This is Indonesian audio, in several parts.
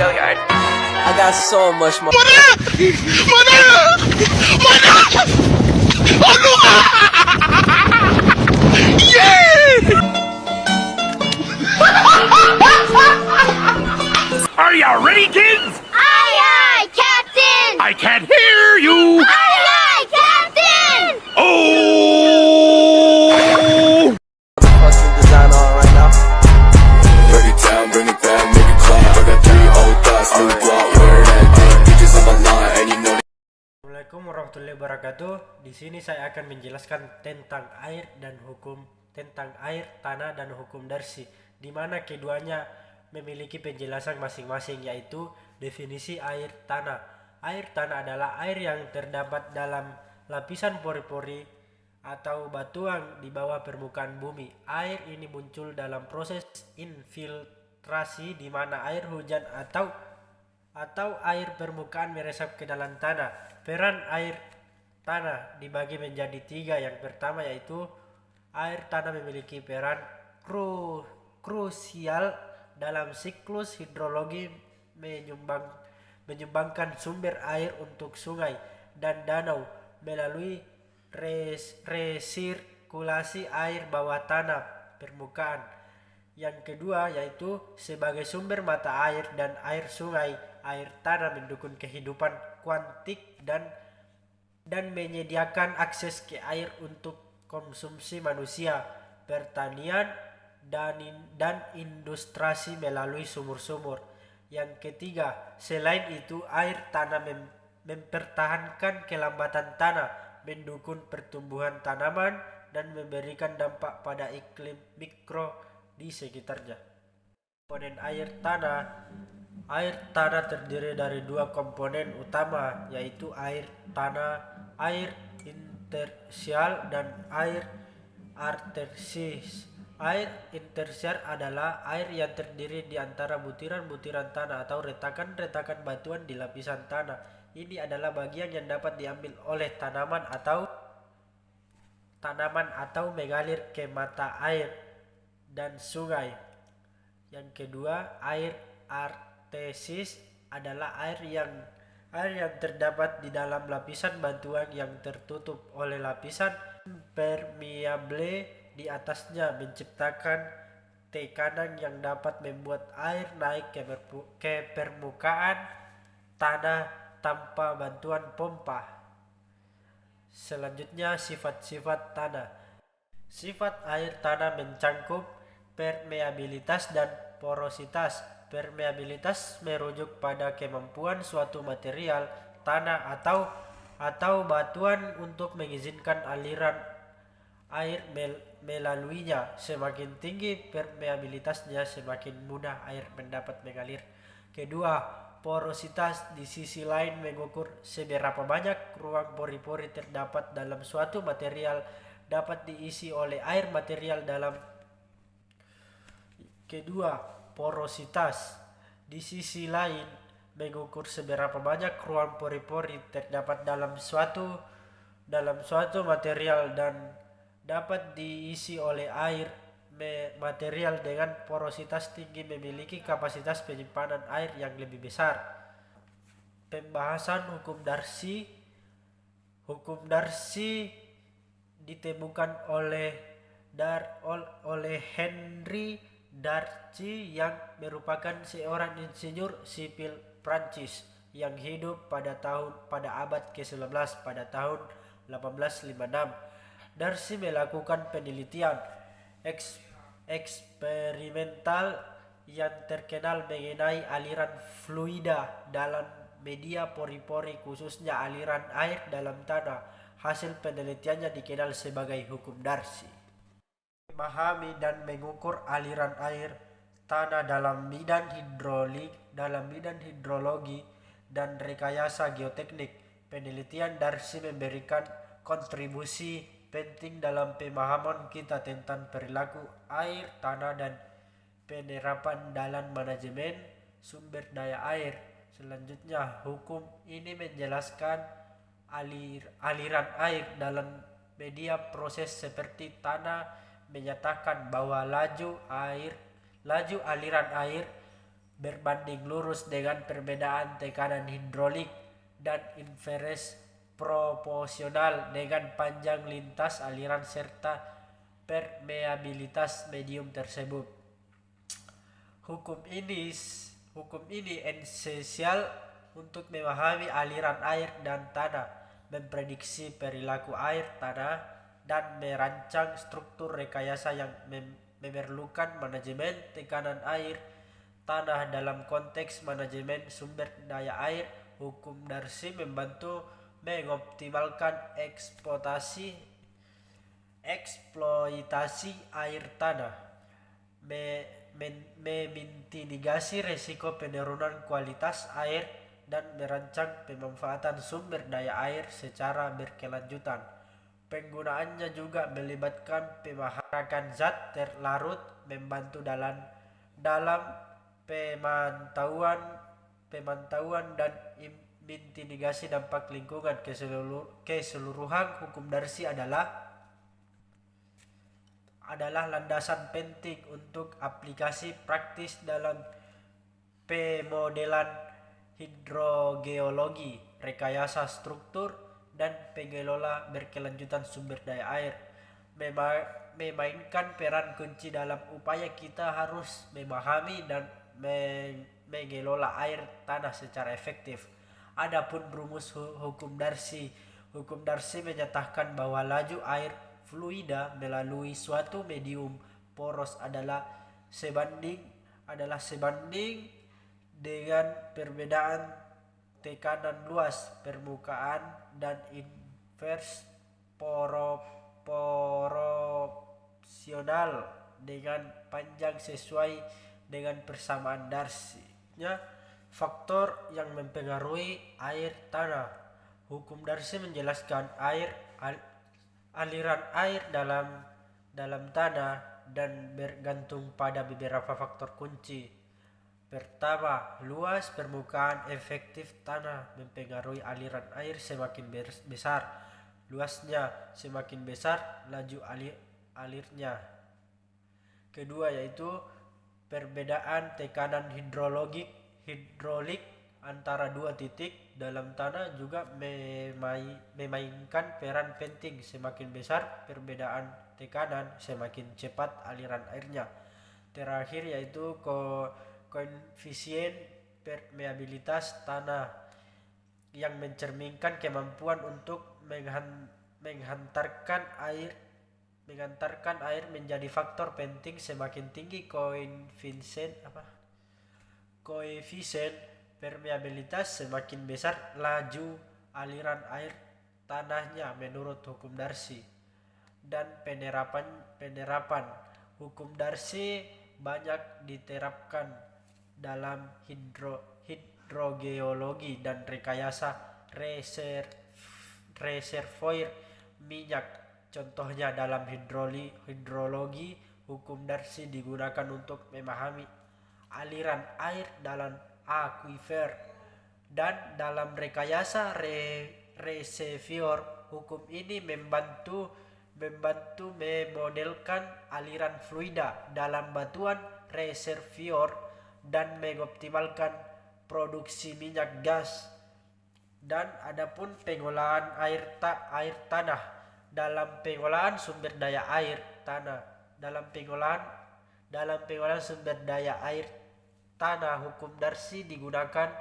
Gilliard. I got so much more. Are you ready, kids? Aye, aye, Captain! I can't hear you. Aye, aye, Captain! Oh! Fucking design on right now. Break it down, bring it back, make it clap. I got 3 old thoughts, new block, where that thing. Bitches on my line, and you know Assalamualaikum warahmatullahi wabarakatuh. Di sini saya akan menjelaskan tentang air dan hukum, tentang air, tanah dan hukum Darcy, di mana keduanya memiliki penjelasan masing-masing, yaitu definisi air tanah. Air tanah adalah air yang terdapat dalam lapisan pori-pori atau batuan di bawah permukaan bumi. Air ini muncul dalam proses infiltrasi di mana air hujan atau air permukaan meresap ke dalam tanah. Peran air tanah dibagi menjadi 3. Yang pertama yaitu air tanah memiliki peran krusial dalam siklus hidrologi, menyumbangkan sumber air untuk sungai dan danau melalui resirkulasi air bawah tanah permukaan. Yang kedua yaitu sebagai sumber mata air dan air sungai, air tanah mendukung kehidupan kuantik dan menyediakan akses ke air untuk konsumsi manusia, pertanian, dan industri melalui sumur-sumur. Yang ketiga, selain itu air tanah mempertahankan kelembatan tanah, mendukung pertumbuhan tanaman, dan memberikan dampak pada iklim mikro di sekitarnya. Komponen air tanah terdiri dari 2 komponen utama, yaitu air intersial dan air artesial. Air intersial adalah air yang terdiri di antara butiran-butiran tanah atau retakan-retakan batuan di lapisan tanah. Ini adalah bagian yang dapat diambil oleh tanaman atau mengalir ke mata air dan sungai. Yang kedua, air artesial adalah air yang terdapat di dalam lapisan batuan yang tertutup oleh lapisan permeable di atasnya, menciptakan tekanan yang dapat membuat air naik ke permukaan tanah tanpa bantuan pompa. Selanjutnya, sifat-sifat tanah. Sifat air tanah mencangkup permeabilitas dan porositas. Permeabilitas merujuk pada kemampuan suatu material, tanah atau batuan untuk mengizinkan aliran air melaluinya. Semakin tinggi permeabilitasnya, semakin mudah air mendapat mengalir. Kedua, porositas di sisi lain mengukur seberapa banyak ruang pori-pori terdapat dalam suatu material dapat diisi oleh air material dalam. Kedua, porositas di sisi lain mengukur seberapa banyak ruang pori-pori terdapat dalam suatu material dan dapat diisi oleh air. Material dengan porositas tinggi memiliki kapasitas penyimpanan air yang lebih besar. Pembahasan hukum Darcy. Hukum Darcy ditemukan oleh Henry Darcy yang merupakan seorang insinyur sipil Prancis yang hidup pada abad ke-19 pada tahun 1856. Darcy melakukan penelitian eksperimental yang terkenal mengenai aliran fluida dalam media pori-pori, khususnya aliran air dalam tanah. Hasil penelitiannya dikenal sebagai hukum Darcy. Memahami dan mengukur aliran air tanah dalam bidang hidrologi dan rekayasa geoteknik. Penelitian Darcy memberikan kontribusi penting dalam pemahaman kita tentang perilaku air tanah dan penerapan dalam manajemen sumber daya air. Selanjutnya, hukum ini menjelaskan aliran air dalam media proses seperti tanah, menyatakan bahwa laju aliran air berbanding lurus dengan perbedaan tekanan hidrolik dan invers proporsional dengan panjang lintas aliran serta permeabilitas medium tersebut. Hukum ini esensial untuk memahami aliran air dan tanah, memprediksi perilaku air tanah, dan merancang struktur rekayasa yang memerlukan manajemen tekanan air tanah dalam konteks manajemen sumber daya air. Hukum Darcy membantu mengoptimalkan eksploitasi air tanah, memitigasi risiko penurunan kualitas air, dan merancang pemanfaatan sumber daya air secara berkelanjutan. Penggunaannya juga melibatkan pemaharakan zat terlarut, membantu dalam pemantauan dan mitigasi dampak lingkungan. Keseluruhan hukum Darcy adalah landasan penting untuk aplikasi praktis dalam pemodelan hidrogeologi, rekayasa struktur, dan pengelola berkelanjutan sumber daya air. Memainkan peran kunci dalam upaya kita harus memahami dan mengelola air tanah secara efektif. Adapun rumus hukum Darcy menyatakan bahwa laju air fluida melalui suatu medium poros adalah sebanding dengan perbedaan tekanan luas permukaan dan invers proporsional dengan panjang sesuai dengan persamaan Darcy-nya. Faktor yang mempengaruhi air tanah. Hukum Darcy menjelaskan aliran air dalam tanah dan bergantung pada beberapa faktor kunci. Pertama, luas permukaan efektif tanah mempengaruhi aliran air. Semakin besar luasnya, semakin besar laju alirnya. Kedua yaitu perbedaan tekanan hidrolik antara dua titik dalam tanah juga memainkan peran penting. Semakin besar perbedaan tekanan, semakin cepat aliran airnya. Terakhir yaitu koefisien permeabilitas tanah yang mencerminkan kemampuan untuk menghantarkan air menjadi faktor penting. Semakin tinggi koefisien permeabilitas, semakin besar laju aliran air tanahnya menurut hukum Darcy. Dan penerapan hukum Darcy banyak diterapkan dalam hidrogeologi dan rekayasa reservoir minyak. Contohnya dalam hidrologi, hukum Darcy digunakan untuk memahami aliran air dalam akuifer, dan dalam rekayasa reservoir, hukum ini membantu memodelkan aliran fluida dalam batuan reservoir dan mengoptimalkan produksi minyak gas. Dan adapun pengolahan air tanah dalam pengolahan sumber daya air tanah, dalam pengolahan sumber daya air tanah, hukum Darcy digunakan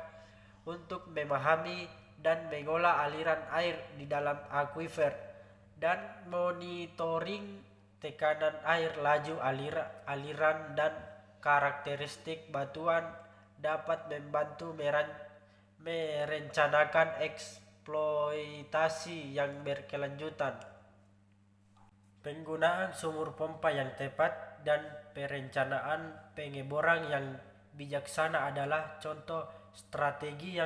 untuk memahami dan mengolah aliran air di dalam akuifer dan monitoring tekanan air, laju aliran dan karakteristik batuan dapat membantu merencanakan eksploitasi yang berkelanjutan. Penggunaan sumur pompa yang tepat dan perencanaan pengeboran yang bijaksana adalah contoh strategi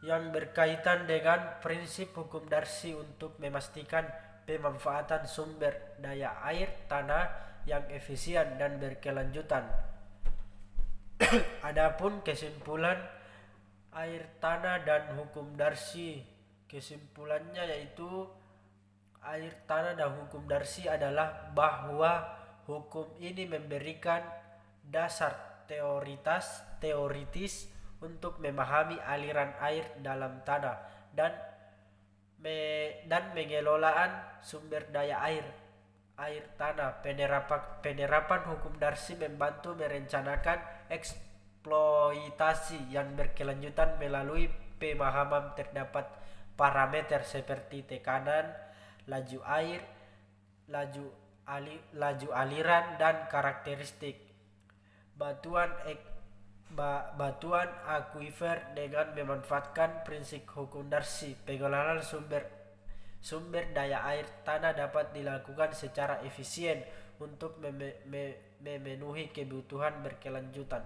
yang berkaitan dengan prinsip hukum Darcy untuk memastikan pemanfaatan sumber daya air tanah yang efisien dan berkelanjutan. Adapun kesimpulan air tanah dan hukum Darcy, kesimpulannya yaitu air tanah dan hukum Darcy adalah bahwa hukum ini memberikan dasar teoritis untuk memahami aliran air dalam tanah dan pengelolaan sumber daya air tanah. Penerapan hukum Darcy membantu merencanakan eksploitasi yang berkelanjutan melalui pemahaman terdapat parameter seperti tekanan, laju air, laju aliran, dan karakteristik batuan akuifer. Dengan memanfaatkan prinsip hukum Darcy, pengelolaan sumber daya air tanah dapat dilakukan secara efisien untuk memenuhi kebutuhan berkelanjutan.